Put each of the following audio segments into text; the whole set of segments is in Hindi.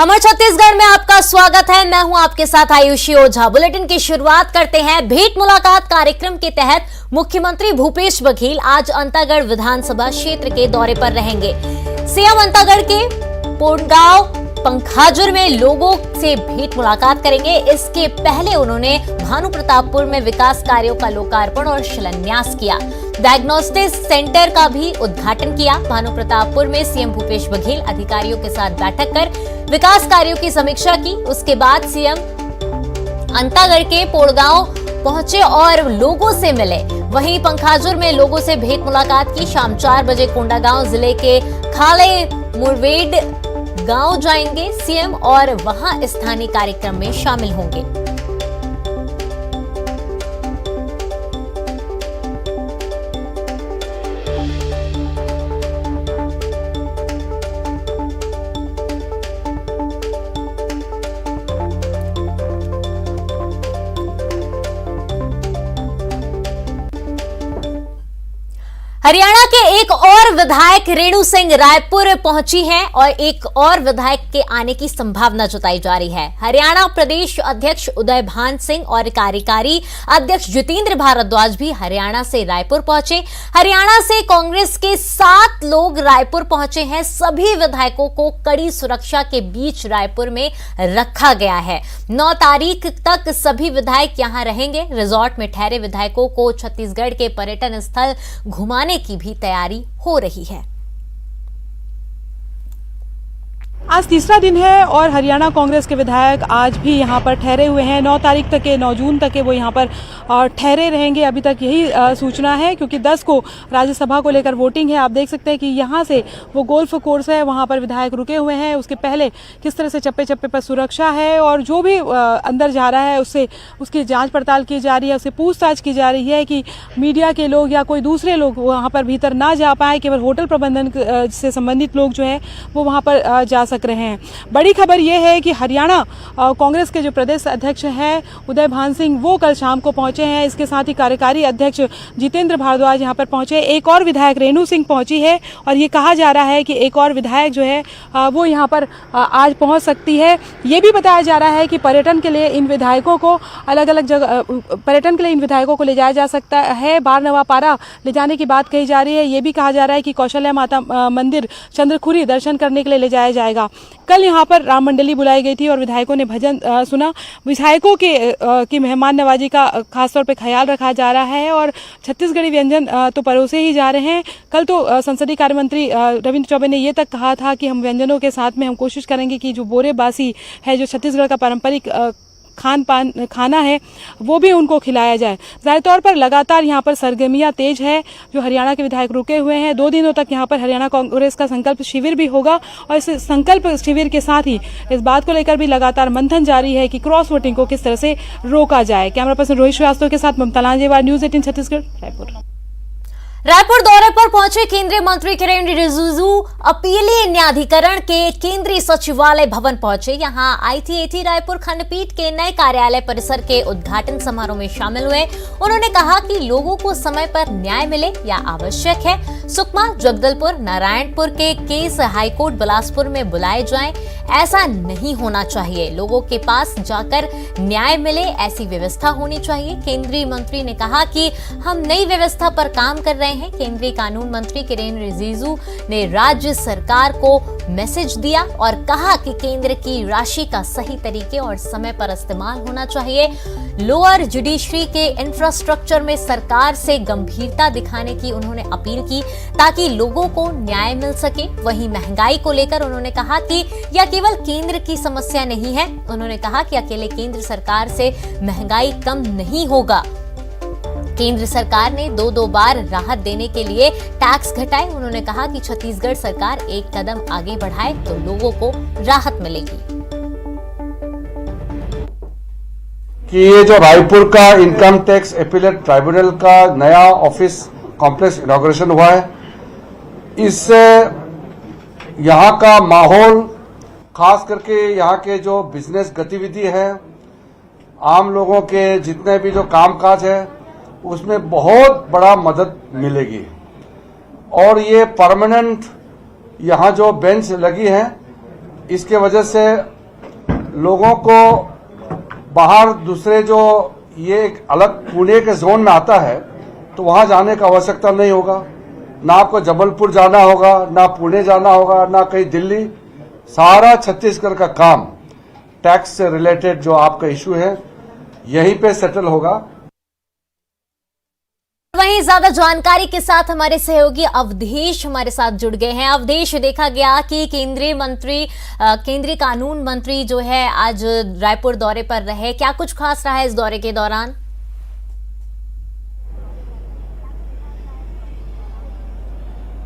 अमर छत्तीसगढ़ में आपका स्वागत है। मैं हूं आपके साथ आयुषी ओझा। बुलेटिन की शुरुआत करते हैं। भेंट मुलाकात कार्यक्रम के तहत मुख्यमंत्री भूपेश बघेल आज अंतागढ़ विधानसभा क्षेत्र के दौरे पर रहेंगे। सीएम अंतागढ़ के पोड़गांव पंखाजुर में लोगों से भेंट मुलाकात करेंगे। इसके पहले उन्होंने भानुप्रतापपुर में विकास कार्यों का लोकार्पण और शिलान्यास किया। डायग्नोस्टिक सेंटर का भी उद्घाटन किया। भानुप्रतापपुर में सीएम भूपेश बघेल अधिकारियों के साथ बैठक कर विकास कार्यों की समीक्षा की। उसके बाद सीएम अंतागढ़ के पोड़गांव पहुंचे और लोगों से मिले। वहीं पंखाजुर में लोगों से भेंट मुलाकात की। शाम 4 बजे कोंडागांव जिले के खाले मुरवेड गांव जाएंगे सीएम और वहां स्थानीय कार्यक्रम में शामिल होंगे। हरियाणा के एक और विधायक रेणु सिंह रायपुर पहुंची हैं और एक और विधायक के आने की संभावना जताई जा रही है। हरियाणा प्रदेश अध्यक्ष उदय भान सिंह और कार्यकारी अध्यक्ष जितेंद्र भारद्वाज भी हरियाणा से रायपुर पहुंचे। हरियाणा से कांग्रेस के 7 लोग रायपुर पहुंचे हैं। सभी विधायकों को कड़ी सुरक्षा के बीच रायपुर में रखा गया है। 9 तारीख तक सभी विधायक यहां रहेंगे। रिजॉर्ट में ठहरे विधायकों को छत्तीसगढ़ के पर्यटन स्थल घुमाने की भी तैयारी हो रही है। आज तीसरा दिन है और हरियाणा कांग्रेस के विधायक आज भी यहाँ पर ठहरे हुए हैं। 9 तारीख तक के 9 जून तक के वो यहाँ पर ठहरे रहेंगे। अभी तक यही सूचना है क्योंकि 10 को राज्यसभा को लेकर वोटिंग है। आप देख सकते हैं कि यहाँ से वो गोल्फ कोर्स है, वहाँ पर विधायक रुके हुए हैं। उसके पहले किस तरह से चप्पे चप्पे पर सुरक्षा है और जो भी अंदर जा रहा है उससे उसकी जाँच पड़ताल की जा रही है, उससे पूछताछ की जा रही है कि मीडिया के लोग या कोई दूसरे लोग वहाँ पर भीतर ना जा पाए। केवल होटल प्रबंधन से संबंधित लोग जो है वो वहाँ पर जा रहे हैं। बड़ी खबर यह है कि हरियाणा कांग्रेस के जो प्रदेश अध्यक्ष हैं उदय भान सिंह वो कल शाम को पहुंचे हैं। इसके साथ ही कार्यकारी अध्यक्ष जितेंद्र भारद्वाज यहां पर पहुंचे। एक और विधायक रेणु सिंह पहुंची है और ये कहा जा रहा है कि एक और विधायक जो है वो यहां पर आज पहुंच सकती है। ये भी बताया जा रहा है कि पर्यटन के लिए इन विधायकों को अलग अलग जगह ले जाया जा सकता है। बारनवापारा ले जाने की बात कही जा रही है। ये भी कहा जा रहा है कि कौशल्या माता मंदिर चंद्रखुरी दर्शन करने के लिए ले जाया जाएगा। कल यहाँ पर राम मंडली बुलाई गई थी और विधायकों ने भजन सुना। विधायकों की मेहमान नवाजी का खासतौर पे ख्याल रखा जा रहा है और छत्तीसगढ़ी व्यंजन तो परोसे ही जा रहे हैं। कल तो संसदीय कार्य मंत्री रविंद्र चौबे ने ये तक कहा था कि हम व्यंजनों के साथ में हम कोशिश करेंगे कि जो बोरे बासी है, जो छत्तीसगढ़ का पारंपरिक खाना है, वो भी उनको खिलाया जाए। ज़ाहिर तौर पर लगातार यहाँ पर सरगर्मियाँ तेज है। जो हरियाणा के विधायक रुके हुए हैं 2 दिनों तक यहाँ पर हरियाणा कांग्रेस का संकल्प शिविर भी होगा और इस संकल्प शिविर के साथ ही इस बात को लेकर भी लगातार मंथन जारी है कि क्रॉस वोटिंग को किस तरह से रोका जाए। कैमरा पर्सन रोहित श्रीवास्तव के साथ ममता लांजेवार, न्यूज़ 18 छत्तीसगढ़, रायपुर। रायपुर दौरे पर पहुंचे केंद्रीय मंत्री किरेन रिजिजू अपीलीय न्यायाधिकरण के केंद्रीय सचिवालय भवन पहुंचे। यहां आईटीएटी रायपुर खंडपीठ के नए कार्यालय परिसर के उद्घाटन समारोह में शामिल हुए। उन्होंने कहा कि लोगों को समय पर न्याय मिले या आवश्यक है। सुकमा, जगदलपुर, नारायणपुर के केस हाईकोर्ट बिलासपुर में बुलाए जाएं, ऐसा नहीं होना चाहिए। लोगों के पास जाकर न्याय मिले ऐसी व्यवस्था होनी चाहिए। केंद्रीय मंत्री ने कहा कि हम नई व्यवस्था पर काम कर रहे हैं। केंद्रीय कानून मंत्री किरेन रिजिजू ने राज्य सरकार को मैसेज दिया और कहा कि केंद्र की राशि का सही तरीके और समय पर इस्तेमाल होना चाहिए। लोअर जुडिशरी के इंफ्रास्ट्रक्चर में सरकार से गंभीरता दिखाने की उन्होंने अपील की ताकि लोगों को न्याय मिल सके। वहीं महंगाई को लेकर उन्होंने कहा कि यह केवल केंद्र की समस्या नहीं है। उन्होंने कहा कि अकेले केंद्र सरकार से महंगाई कम नहीं होगा। केंद्र सरकार ने 2 बार राहत देने के लिए टैक्स घटाए। उन्होंने कहा कि छत्तीसगढ़ सरकार एक कदम आगे बढ़ाए तो लोगों को राहत मिलेगी। कि ये जो रायपुर का इनकम टैक्स अपीलेट ट्राइब्यूनल का नया ऑफिस कॉम्प्लेक्स इनॉग्रेशन हुआ है, इससे यहाँ का माहौल, खास करके यहाँ के जो बिजनेस गतिविधि है, आम लोगों के जितने भी जो कामकाज है उसमें बहुत बड़ा मदद मिलेगी। और ये परमानेंट यहाँ जो बेंच लगी है इसके वजह से लोगों को बाहर दूसरे जो ये एक अलग पुणे के जोन में आता है तो वहां जाने का आवश्यकता नहीं होगा, ना आपको जबलपुर जाना होगा, ना पुणे जाना होगा, ना कहीं दिल्ली। सारा छत्तीसगढ़ का काम टैक्स से रिलेटेड जो आपका इश्यू है यहीं पे सेटल होगा। वहीं ज्यादा जानकारी के साथ हमारे सहयोगी अवधेश हमारे साथ जुड़ गए हैं। अवधेश, देखा गया कि केंद्रीय कानून मंत्री जो है आज रायपुर दौरे पर रहे, क्या कुछ खास रहा है इस दौरे के दौरान?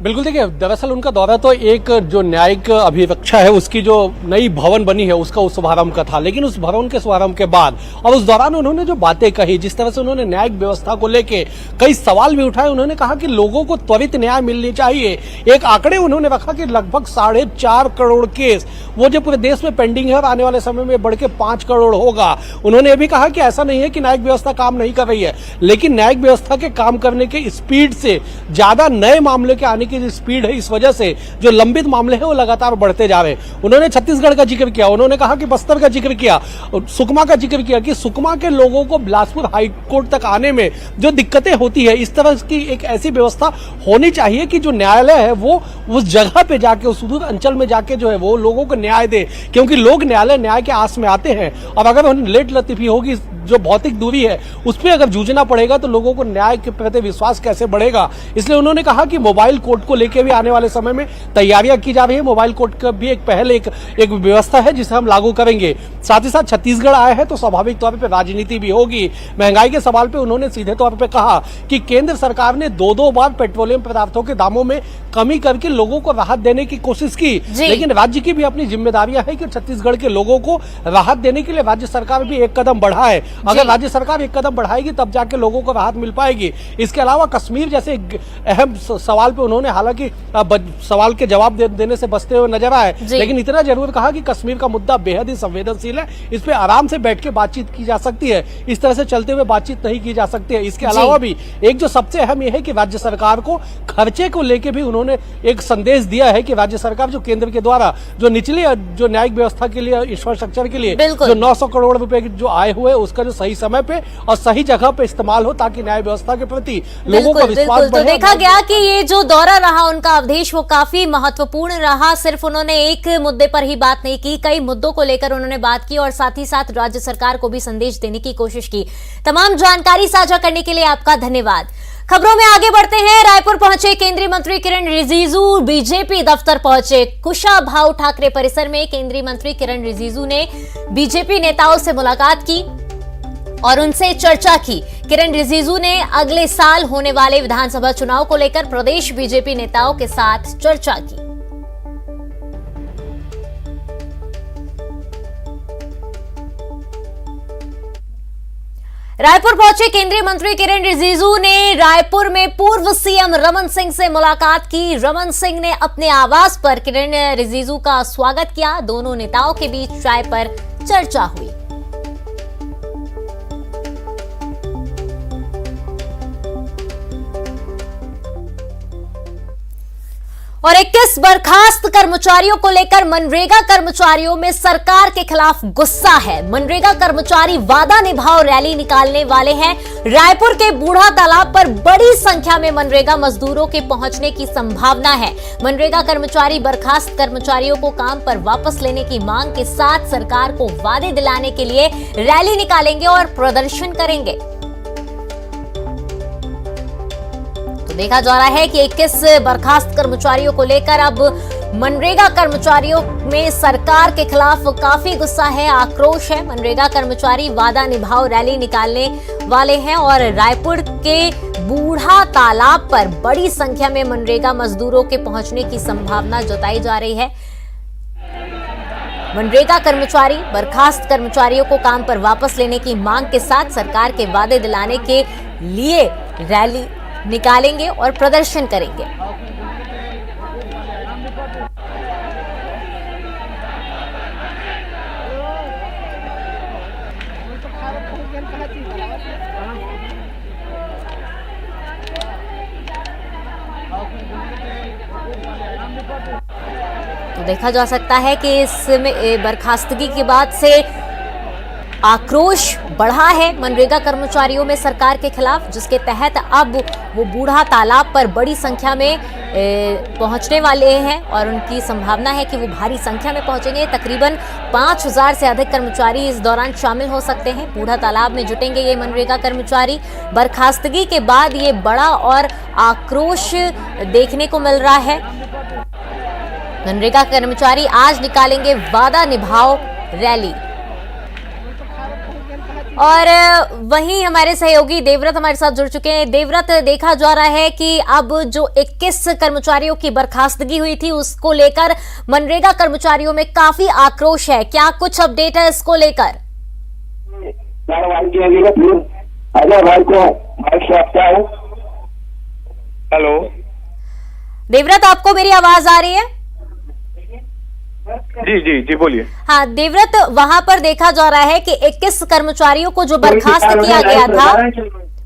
बिल्कुल, देखिए, दरअसल उनका दौरा तो एक जो न्यायिक अभिरक्षा है उसकी जो नई भवन बनी है उसका शुभारंभ का था, लेकिन उस भवन के शुभारंभ के बाद और उस दौरान उन्होंने जो बातें कही, जिस तरह से उन्होंने न्यायिक व्यवस्था को लेके कई सवाल भी उठाए। उन्होंने कहा कि लोगों को त्वरित न्याय मिलनी चाहिए। एक आंकड़े उन्होंने रखा कि लगभग 4.5 करोड़ केस वो जो पूरे देश में पेंडिंग है और आने वाले समय में बढ़ के 5 करोड़ होगा। उन्होंने ये भी कहा कि ऐसा नहीं है कि न्यायिक व्यवस्था काम नहीं कर रही है, लेकिन न्यायिक व्यवस्था के काम करने के स्पीड से ज्यादा नए मामले के आने की जो स्पीड है, इस वजह से जो लंबित मामले हैं वो लगातार बढ़ते जा रहे हैं। उन्होंने छत्तीसगढ़ का जिक्र किया, उन्होंने कहा कि बस्तर का जिक्र किया, सुकमा का जिक्र किया कि सुकमा के लोगों को बिलासपुर हाईकोर्ट तक आने में जो दिक्कतें होती है, इस तरह की एक ऐसी व्यवस्था होनी चाहिए कि जो न्यायालय है वो उस जगह पे जाके, उस सुदूर अंचल में जाके जो है वो लोगों को न्याय दे, क्योंकि लोग न्याय के आस में आते हैं। और अगर लेट लतीफी होगी, जो भौतिक दूरी है उस पर अगर जूझना पड़ेगा तो लोगों को न्याय के प्रति विश्वास कैसे बढ़ेगा। इसलिए उन्होंने कहा कि मोबाइल कोर्ट को लेकर भी आने वाले समय में तैयारियां की जा रही है। मोबाइल कोर्ट का भी एक पहले एक व्यवस्था है जिसे हम लागू करेंगे। साथ ही साथ छत्तीसगढ़ आया है तो स्वाभाविक तौर पर राजनीति भी होगी। महंगाई के सवाल पर उन्होंने सीधे तौर पर कहा कि केंद्र सरकार ने 2 बार पेट्रोलियम पदार्थों के दामों में कमी करके लोगों को राहत देने की कोशिश की, लेकिन राज्य की भी अपनी जिम्मेदारियां है कि छत्तीसगढ़ के लोगों को राहत देने के लिए राज्य सरकार भी एक कदम बढ़ाए। अगर राज्य सरकार एक कदम बढ़ाएगी तब जाके लोगों को राहत मिल पाएगी। इसके अलावा कश्मीर जैसे अहम सवाल पे उन्होंने हालांकि सवाल के जवाब देने से बचते हुए नजर आए, लेकिन इतना जरूर कहा कि कश्मीर का मुद्दा बेहद ही संवेदनशील है, इस पे आराम से बैठ के बातचीत की जा सकती है, इस तरह से चलते हुए बातचीत नहीं की जा सकती है। इसके अलावा भी एक जो सबसे अहम यह है कि राज्य सरकार को खर्चे को लेकर भी उन्होंने एक संदेश दिया है कि राज्य सरकार जो केंद्र के द्वारा जो निचली जो न्यायिक व्यवस्था के लिए, इंफ्रास्ट्रक्चर के लिए जो 900 करोड़ रुपए जो आए हुए उसका जो सही समय पे और सही जगह पे इस्तेमाल हो ताकि न्याय व्यवस्था के प्रति लोगों का विश्वास बढ़े। तो देखा गया कि ये जो दौरा रहा उनका अवधेश वो काफी महत्वपूर्ण रहा। सिर्फ उन्होंने एक मुद्दे पर ही बात नहीं की, कई मुद्दों को लेकर उन्होंने बात की और साथ ही साथ राज्य सरकार को भी संदेश देने की कोशिश की। तमाम जानकारी साझा करने के लिए आपका धन्यवाद। खबरों में आगे बढ़ते हैं। रायपुर पहुंचे केंद्रीय मंत्री किरण रिजिजू बीजेपी दफ्तर पहुंचे। कुशाभाऊ ठाकरे परिसर में केंद्रीय मंत्री किरण रिजिजू ने बीजेपी नेताओं से मुलाकात की और उनसे चर्चा की। किरण रिजिजू ने अगले साल होने वाले विधानसभा चुनाव को लेकर प्रदेश बीजेपी नेताओं के साथ चर्चा की। रायपुर पहुंचे केंद्रीय मंत्री किरण रिजिजू ने रायपुर में पूर्व सीएम रमन सिंह से मुलाकात की। रमन सिंह ने अपने आवास पर किरण रिजिजू का स्वागत किया। दोनों नेताओं के बीच चाय पर चर्चा हुई। और 21 बर्खास्त कर्मचारियों को लेकर मनरेगा कर्मचारियों में सरकार के खिलाफ गुस्सा है। मनरेगा कर्मचारी वादा निभाओ रैली निकालने वाले हैं। रायपुर के बूढ़ा तालाब पर बड़ी संख्या में मनरेगा मजदूरों के पहुंचने की संभावना है। मनरेगा कर्मचारी बर्खास्त कर्मचारियों को काम पर वापस लेने की मांग के साथ सरकार को वादे दिलाने के लिए रैली निकालेंगे और प्रदर्शन करेंगे। देखा जा रहा है कि 21 बर्खास्त कर्मचारियों को लेकर अब मनरेगा कर्मचारियों में सरकार के खिलाफ काफी गुस्सा है, आक्रोश है। मनरेगा कर्मचारी वादा निभाओ रैली निकालने वाले हैं और रायपुर के बूढ़ा तालाब पर बड़ी संख्या में मनरेगा मजदूरों के पहुंचने की संभावना जताई जा रही है। मनरेगा कर्मचारी बर्खास्त कर्मचारियों को काम पर वापस लेने की मांग के साथ सरकार के वादे दिलाने के लिए रैली निकालेंगे और प्रदर्शन करेंगे। तो देखा जा सकता है कि इसमें बर्खास्तगी के बाद से आक्रोश बढ़ा है मनरेगा कर्मचारियों में सरकार के खिलाफ, जिसके तहत अब वो बूढ़ा तालाब पर बड़ी संख्या में पहुंचने वाले हैं और उनकी संभावना है कि वो भारी संख्या में पहुंचेंगे। तकरीबन 5000 से अधिक कर्मचारी इस दौरान शामिल हो सकते हैं। बूढ़ा तालाब में जुटेंगे ये मनरेगा कर्मचारी। बर्खास्तगी के बाद ये बड़ा और आक्रोश देखने को मिल रहा है। मनरेगा कर्मचारी आज निकालेंगे वादा निभाओ रैली। और वहीं हमारे सहयोगी देवव्रत हमारे साथ जुड़ चुके हैं। देवव्रत, देखा जा रहा है कि अब जो 21 कर्मचारियों की बर्खास्तगी हुई थी उसको लेकर मनरेगा कर्मचारियों में काफी आक्रोश है। क्या कुछ अपडेट है इसको लेकर? हेलो देवव्रत, आपको मेरी आवाज आ रही है? जी जी जी बोलिए। हाँ देवव्रत, वहां पर देखा जा रहा है कि 21 कर्मचारियों को जो बर्खास्त किया गया था,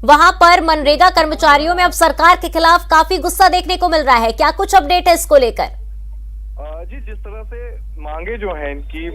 वहां पर मनरेगा कर्मचारियों में अब सरकार के खिलाफ काफी गुस्सा देखने को मिल रहा है। क्या कुछ अपडेट है इसको लेकर? जी, जिस तरह से मांगे जो है इनकी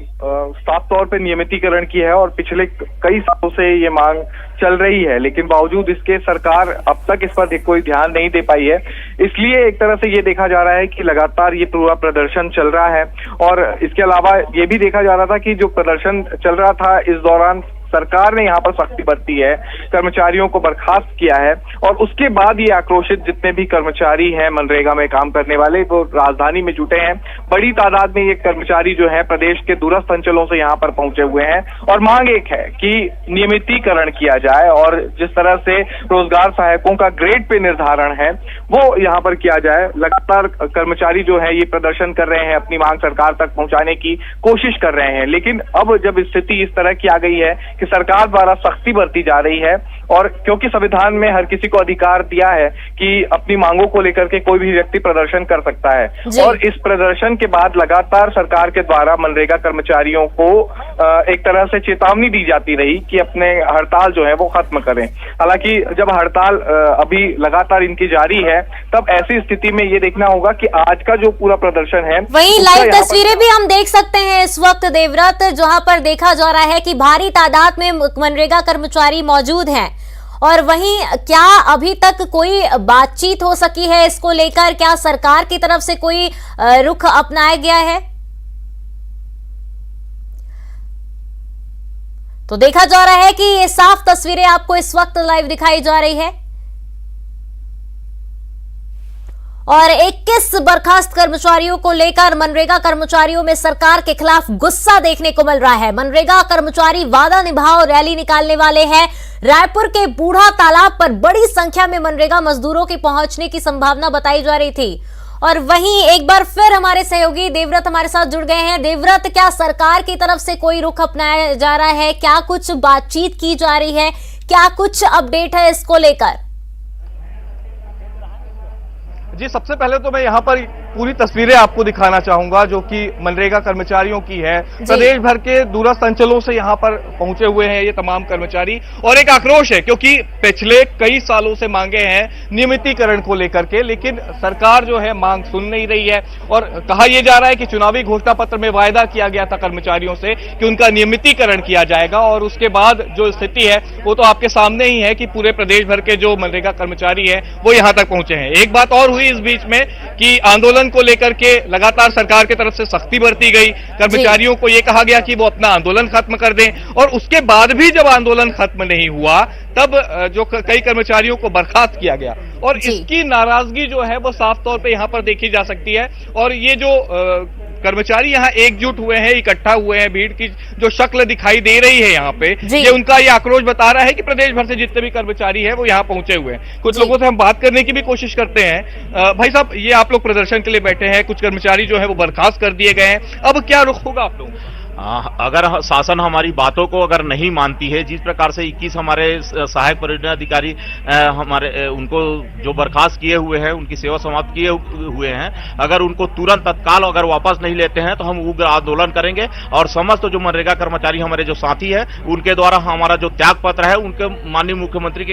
साफ तौर पे नियमितीकरण की है और पिछले कई सालों से ये मांग चल रही है, लेकिन बावजूद इसके सरकार अब तक इस पर कोई ध्यान नहीं दे पाई है। इसलिए एक तरह से ये देखा जा रहा है कि लगातार ये पूरा प्रदर्शन चल रहा है। और इसके अलावा ये भी देखा जा रहा था कि जो प्रदर्शन चल रहा था इस दौरान सरकार ने यहाँ पर सख्ती बरती है, कर्मचारियों को बर्खास्त किया है और उसके बाद ये आक्रोशित जितने भी कर्मचारी हैं मनरेगा में काम करने वाले वो राजधानी में जुटे हैं। बड़ी तादाद में ये कर्मचारी जो है प्रदेश के दूरस्थ अंचलों से यहाँ पर पहुंचे हुए हैं और मांग एक है कि नियमितीकरण किया जाए और जिस तरह से रोजगार सहायकों का ग्रेड पे निर्धारण है वो यहाँ पर किया जाए। लगातार कर्मचारी जो है ये प्रदर्शन कर रहे हैं, अपनी मांग सरकार तक पहुंचाने की कोशिश कर रहे हैं, लेकिन अब जब स्थिति इस तरह की आ गई है कि सरकार द्वारा सख्ती बरती जा रही है और क्योंकि संविधान में हर किसी को अधिकार दिया है कि अपनी मांगों को लेकर के कोई भी व्यक्ति प्रदर्शन कर सकता है और इस प्रदर्शन के बाद लगातार सरकार के द्वारा मनरेगा कर्मचारियों को एक तरह से चेतावनी दी जाती रही कि अपने हड़ताल जो है वो खत्म करें। हालांकि जब हड़ताल अभी लगातार इनकी जारी है तब ऐसी स्थिति में ये देखना होगा कि आज का जो पूरा प्रदर्शन है वही लाइव तस्वीरें भी हम देख सकते हैं इस वक्त देवव्रत, जहां पर देखा जा रहा है कि भारी तादाद में मनरेगा कर्मचारी मौजूद हैं। और वहीं क्या अभी तक कोई बातचीत हो सकी है इसको लेकर? क्या सरकार की तरफ से कोई रुख अपनाया गया है? तो देखा जा रहा है कि ये साफ तस्वीरें आपको इस वक्त लाइव दिखाई जा रही है और 21 बर्खास्त कर्मचारियों को लेकर मनरेगा कर्मचारियों में सरकार के खिलाफ गुस्सा देखने को मिल रहा है। मनरेगा कर्मचारी वादा निभाओ रैली निकालने वाले हैं। रायपुर के बूढ़ा तालाब पर बड़ी संख्या में मनरेगा मजदूरों के पहुंचने की संभावना बताई जा रही थी। और वहीं एक बार फिर हमारे सहयोगी देवव्रत हमारे साथ जुड़ गए हैं। देवव्रत, क्या सरकार की तरफ से कोई रुख अपनाया जा रहा है? क्या कुछ बातचीत की जा रही है? क्या कुछ अपडेट है इसको लेकर? जी, सबसे पहले तो मैं यहाँ पर पूरी तस्वीरें आपको दिखाना चाहूंगा जो कि मनरेगा कर्मचारियों की है। प्रदेश भर के दूरस्थ अंचलों से यहाँ पर पहुंचे हुए हैं ये तमाम कर्मचारी और एक आक्रोश है क्योंकि पिछले कई सालों से मांगे हैं नियमितीकरण को लेकर के, लेकिन सरकार जो है मांग सुन नहीं रही है। और कहा यह जा रहा है कि चुनावी घोषणा पत्र में वायदा किया गया था कर्मचारियों से कि उनका नियमितीकरण किया जाएगा और उसके बाद जो स्थिति है वो तो आपके सामने ही है कि पूरे प्रदेश भर के जो मनरेगा कर्मचारी है वो यहाँ तक पहुंचे हैं। एक बात और हुई इस बीच में कि आंदोलन को लेकर के लगातार सरकार की तरफ से सख्ती बरती गई। कर्मचारियों को यह कहा गया कि वो अपना आंदोलन खत्म कर दें और उसके बाद भी जब आंदोलन खत्म नहीं हुआ तब जो कई कर्मचारियों को बर्खास्त किया गया और इसकी नाराजगी जो है वो साफ तौर पे यहाँ पर देखी जा सकती है। और ये जो कर्मचारी यहाँ एकजुट हुए हैं, इकट्ठा हुए हैं, भीड़ की जो शक्ल दिखाई दे रही है यहाँ पे, ये उनका ये आक्रोश बता रहा है कि प्रदेश भर से जितने भी कर्मचारी हैं वो यहाँ पहुंचे हुए हैं। कुछ लोगों से हम बात करने की भी कोशिश करते हैं। भाई साहब, ये आप लोग प्रदर्शन के लिए बैठे हैं, कुछ कर्मचारी जो है वो बर्खास्त कर दिए गए हैं, अब क्या रुख होगा आप लोगों? अगर शासन हमारी बातों को अगर नहीं मानती है, जिस प्रकार से 21 हमारे सहायक परियोजना अधिकारी हमारे उनको जो बर्खास्त किए हुए हैं, उनकी सेवा समाप्त किए हुए हैं, अगर उनको तुरंत तत्काल अगर वापस नहीं लेते हैं तो हम उग्र आंदोलन करेंगे और समस्त जो मनरेगा कर्मचारी हमारे जो साथी है उनके द्वारा हमारा जो त्याग पत्र है उनके माननीय मुख्यमंत्री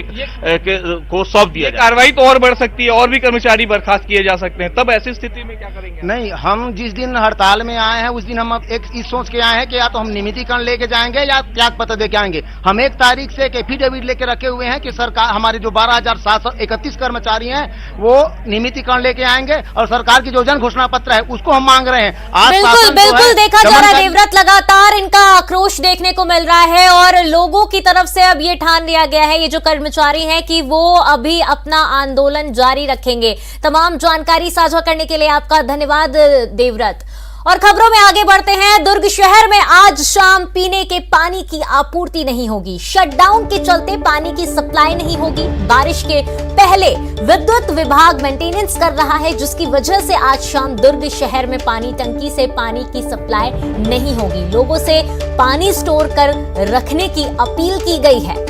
को सौंप दिया जाए। कार्रवाई तो और बढ़ सकती है और भी कर्मचारी बर्खास्त किए जा सकते हैं, तब ऐसी स्थिति में क्या करेंगे? नहीं, हम जिस दिन हड़ताल में आए हैं उस दिन हम एक इस सोच के आए हैं कि या तो हम नियमितीकरण लेके जाएंगे या त्याग पत्र देके आएंगे। हम 1 तारीख से एक एफिडेविट लेके रखे हुए हैं कि सरकार हमारे जो 12,731 कर्मचारी हैं वो नियमितीकरण लेके आएंगे और सरकार की जो जन घोषणा पत्र है उसको हम मांग रहे हैं। आज बिल्कुल बिल्कुल देखा जा रहा है देवव्रत, लगातार इनका आक्रोश देखने को मिल रहा है और लोगों की तरफ से अब ये ठान लिया गया है, ये जो कर्मचारी हैं, कि वो अभी अपना आंदोलन जारी रखेंगे। तमाम जानकारी साझा करने के लिए आपका धन्यवाद देवव्रत। और खबरों में आगे बढ़ते हैं। दुर्ग शहर में आज शाम पीने के पानी की आपूर्ति नहीं होगी। शटडाउन के चलते पानी की सप्लाई नहीं होगी। बारिश के पहले विद्युत विभाग मेंटेनेंस कर रहा है, जिसकी वजह से आज शाम दुर्ग शहर में पानी टंकी से पानी की सप्लाई नहीं होगी। लोगों से पानी स्टोर कर रखने की अपील की गई है।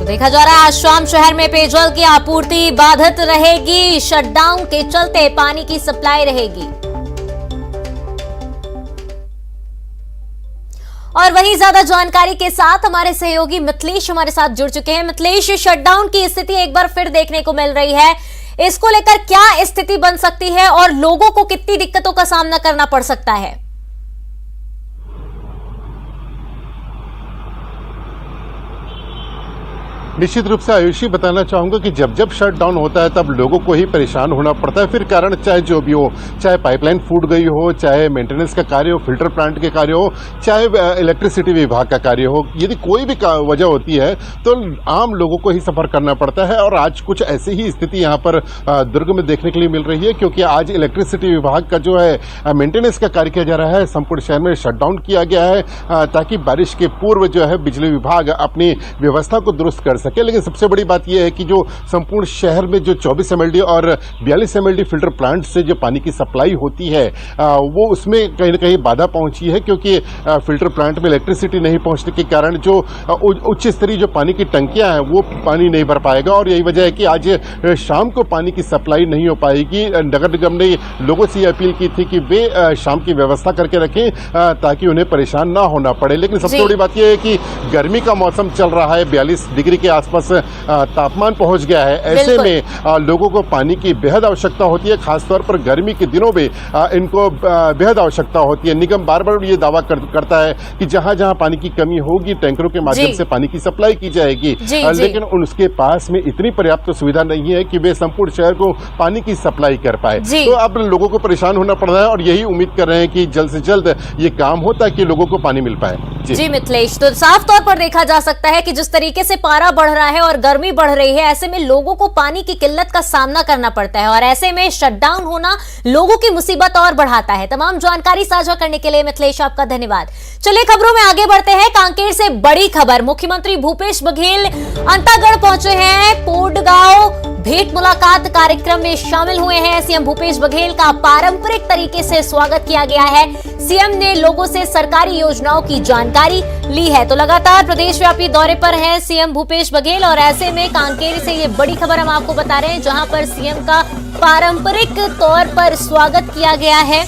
देखा जा रहा है आज शाम शहर में पेयजल की आपूर्ति बाधित रहेगी। शटडाउन के चलते पानी की सप्लाई रहेगी। और वहीं ज्यादा जानकारी के साथ हमारे सहयोगी मिथिलेश हमारे साथ जुड़ चुके हैं। मिथिलेश, शटडाउन की स्थिति एक बार फिर देखने को मिल रही है, इसको लेकर क्या स्थिति बन सकती है और लोगों को कितनी दिक्कतों का सामना करना पड़ सकता है? निश्चित रूप से आयुषी बताना चाहूंगा कि जब जब शटडाउन होता है तब लोगों को ही परेशान होना पड़ता है। फिर कारण चाहे जो भी हो, चाहे पाइपलाइन फूट गई हो, चाहे मेंटेनेंस का कार्य हो, फिल्टर प्लांट के कार्य हो, चाहे इलेक्ट्रिसिटी विभाग का कार्य हो, यदि कोई भी वजह होती है तो आम लोगों को ही सफर करना पड़ता है। और आज कुछ ऐसी ही स्थिति यहाँ पर दुर्ग में देखने के लिए मिल रही है, क्योंकि आज इलेक्ट्रिसिटी विभाग का जो है मेंटेनेंस का कार्य किया जा रहा है। संपूर्ण शहर में शटडाउन किया गया है ताकि बारिश के पूर्व जो है बिजली विभाग अपनी व्यवस्था को दुरुस्त कर सके। लेकिन सबसे बड़ी बात यह है कि जो संपूर्ण शहर में जो 24 MLD और 42 MLD फिल्टर प्लांट से जो पानी की सप्लाई होती है वो उसमें कहीं न कहीं बाधा पहुंची है, क्योंकि फिल्टर प्लांट में इलेक्ट्रिसिटी नहीं पहुंचने के कारण जो उच्च स्तरीय जो पानी की टंकियां हैं वो पानी नहीं भर पाएगा। और यही वजह है कि आज शाम को पानी की सप्लाई नहीं हो पाएगी। नगर निगम ने लोगों से अपील की थी कि वे शाम की व्यवस्था करके रखें ताकि उन्हें परेशान ना होना पड़े। लेकिन सबसे बड़ी बात यह है कि गर्मी का मौसम चल रहा है, 42 डिग्री के आसपास तापमान पहुंच गया है। ऐसे में लोगों को पानी की बेहद आवश्यकता होती है, खासतौर पर गर्मी के दिनों में इनको बेहद आवश्यकता होती है। निगम बार बार ये दावा करता है कि जहां जहां पानी की कमी होगी टैंकरों के माध्यम से पानी की सप्लाई की जाएगी, लेकिन उनके पास में इतनी पर्याप्त सुविधा नहीं है कि वे संपूर्ण शहर को पानी की सप्लाई कर पाए। तो अब लोगों को परेशान होना पड़ रहा है और यही उम्मीद कर रहे हैं कि जल्द से जल्द ये काम हो ताकि लोगों को पानी मिल पाए। जी मिथिलेश, तो साफ तौर पर देखा जा सकता है कि जिस तरीके से पारा बढ़ रहा है और गर्मी बढ़ रही है, ऐसे में लोगों को पानी की किल्लत का सामना करना पड़ता है और ऐसे में शटडाउन होना लोगों की मुसीबत और बढ़ाता है। तमाम जानकारी साझा करने के लिए मिथिलेश आपका धन्यवाद। चलिए खबरों में आगे बढ़ते हैं। कांकेर से बड़ी खबर, मुख्यमंत्री भूपेश बघेल अंतागढ़ पहुंचे हैं। पोडगांव भेंट मुलाकात कार्यक्रम में शामिल हुए हैं। सीएम भूपेश बघेल का पारंपरिक तरीके से स्वागत किया गया है। सीएम ने लोगों से सरकारी योजनाओं की जानकारी ली है। तो लगातार प्रदेशव्यापी दौरे पर हैं सीएम भूपेश बघेल और ऐसे में कांकेर से ये बड़ी खबर हम आपको बता रहे हैं, जहां पर सीएम का पारंपरिक तौर पर स्वागत किया गया है।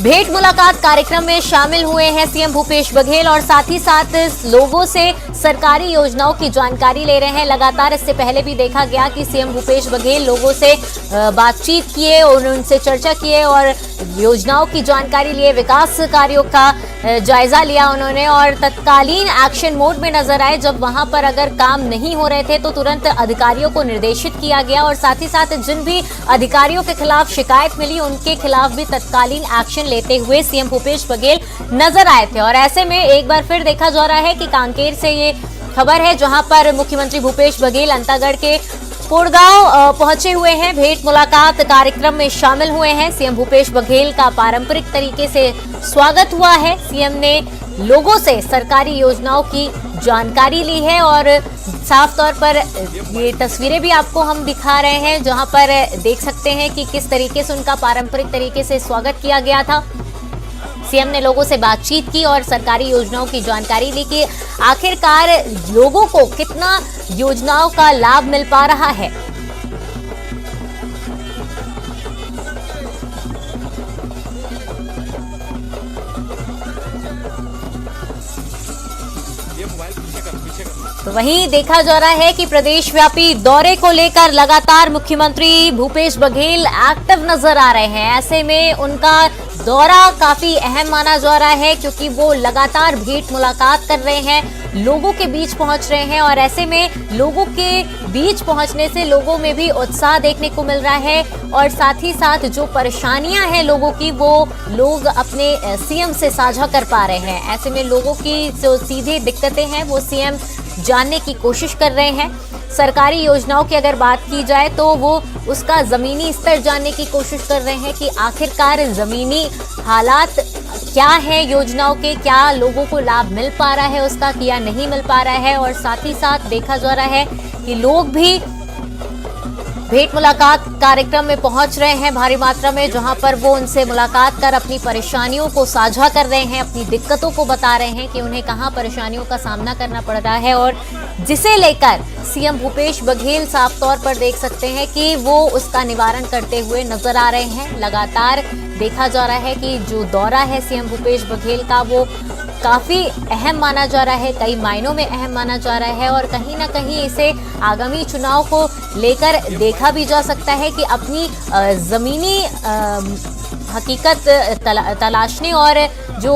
भेंट मुलाकात कार्यक्रम में शामिल हुए हैं सीएम भूपेश बघेल और साथ ही साथ लोगों से सरकारी योजनाओं की जानकारी ले रहे हैं। लगातार इससे पहले भी देखा गया कि सीएम भूपेश बघेल लोगों से बातचीत किए और उनसे चर्चा किए और योजनाओं की जानकारी लिए, विकास कार्यों का जायजा लिया उन्होंने और तत्कालीन एक्शन मोड में नजर आए। जब वहां पर अगर काम नहीं हो रहे थे तो तुरंत अधिकारियों को निर्देशित किया गया और साथ ही साथ जिन भी अधिकारियों के खिलाफ शिकायत मिली उनके खिलाफ भी तत्कालीन एक्शन लेते हुए सीएम भूपेश बघेल नजर आए थे। और ऐसे में एक बार फिर देखा जा रहा है कि कांकेर से ये खबर है, जहां पर मुख्यमंत्री भूपेश बघेल अंतागढ़ के पोडगांव पहुंचे हुए हैं। भेंट मुलाकात कार्यक्रम में शामिल हुए हैं। सीएम भूपेश बघेल का पारंपरिक तरीके से स्वागत हुआ है। सीएम ने लोगों से सरकारी योजनाओं की जानकारी ली है। और साफ तौर पर ये तस्वीरें भी आपको हम दिखा रहे हैं, जहां पर देख सकते हैं कि किस तरीके से उनका पारंपरिक तरीके से स्वागत किया गया था। सीएम ने लोगों से बातचीत की और सरकारी योजनाओं की जानकारी ली कि आखिरकार लोगों को कितना योजनाओं का लाभ मिल पा रहा है। तो वहीं देखा जा रहा है कि प्रदेश व्यापी दौरे को लेकर लगातार मुख्यमंत्री भूपेश बघेल एक्टिव नजर आ रहे हैं। ऐसे में उनका दौरा काफी अहम माना जा रहा है, क्योंकि वो लगातार भेंट मुलाकात कर रहे हैं, लोगों के बीच पहुंच रहे हैं। और ऐसे में लोगों के बीच पहुंचने से लोगों में भी उत्साह देखने को मिल रहा है। और साथ ही साथ जो परेशानियां हैं लोगों की, वो लोग अपने सीएम से साझा कर पा रहे हैं। ऐसे में लोगों की जो सीधी दिक्कतें हैं वो सीएम जानने की कोशिश कर रहे हैं। सरकारी योजनाओं की अगर बात की जाए तो वो उसका जमीनी स्तर जानने की कोशिश कर रहे हैं कि आखिरकार जमीनी हालात क्या है योजनाओं के, क्या लोगों को लाभ मिल पा रहा है उसका, क्या नहीं मिल पा रहा है। और साथ ही साथ देखा जा रहा है कि लोग भी भेंट मुलाकात कार्यक्रम में पहुंच रहे हैं भारी मात्रा में, जहां पर वो उनसे मुलाकात कर अपनी परेशानियों को साझा कर रहे हैं, अपनी दिक्कतों को बता रहे हैं कि उन्हें कहां परेशानियों का सामना करना पड़ रहा है। और जिसे लेकर सीएम भूपेश बघेल साफ तौर पर देख सकते हैं कि वो उसका निवारण करते हुए नजर आ रहे हैं। लगातार देखा जा रहा है कि जो दौरा है सीएम भूपेश बघेल का वो काफी अहम माना जा रहा है, कई मायनों में अहम माना जा रहा है। और कहीं ना कहीं इसे आगामी चुनाव को लेकर देखा भी जा सकता है कि अपनी जमीनी हकीकत तलाशने और जो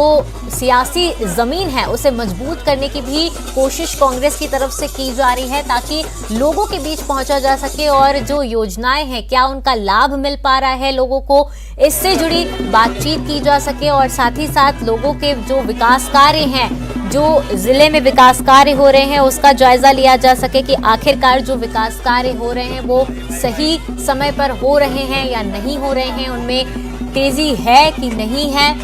सियासी जमीन है उसे मजबूत करने की भी कोशिश कांग्रेस की तरफ से की जा रही है, ताकि लोगों के बीच पहुंचा जा सके और जो योजनाएं हैं क्या उनका लाभ मिल पा रहा है लोगों को, इससे जुड़ी बातचीत की जा सके। और साथ ही साथ लोगों के जो विकास कार्य हैं, जो जिले में विकास कार्य हो रहे हैं, उसका जायजा लिया जा सके कि आखिरकार जो विकास कार्य हो रहे हैं वो सही समय पर हो रहे हैं या नहीं हो रहे हैं, उनमें तेजी है कि नहीं है,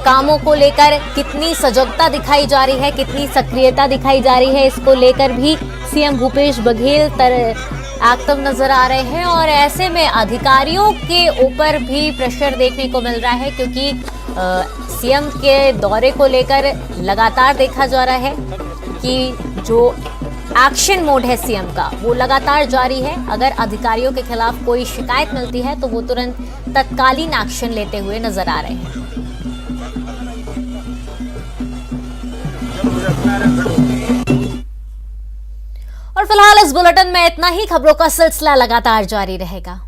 कामों को लेकर कितनी सजगता दिखाई जा रही है, कितनी सक्रियता दिखाई जा रही है, इसको लेकर भी सीएम भूपेश बघेल एक्टिव नजर आ रहे हैं। और ऐसे में अधिकारियों के ऊपर भी प्रेशर देखने को मिल रहा है, क्योंकि सीएम के दौरे को लेकर लगातार देखा जा रहा है कि जो एक्शन मोड है सीएम का वो लगातार जारी है। अगर अधिकारियों के खिलाफ कोई शिकायत मिलती है तो वो तुरंत तत्कालीन एक्शन लेते हुए नजर आ रहे हैं। और फिलहाल इस बुलेटिन में इतना ही। खबरों का सिलसिला लगातार जारी रहेगा।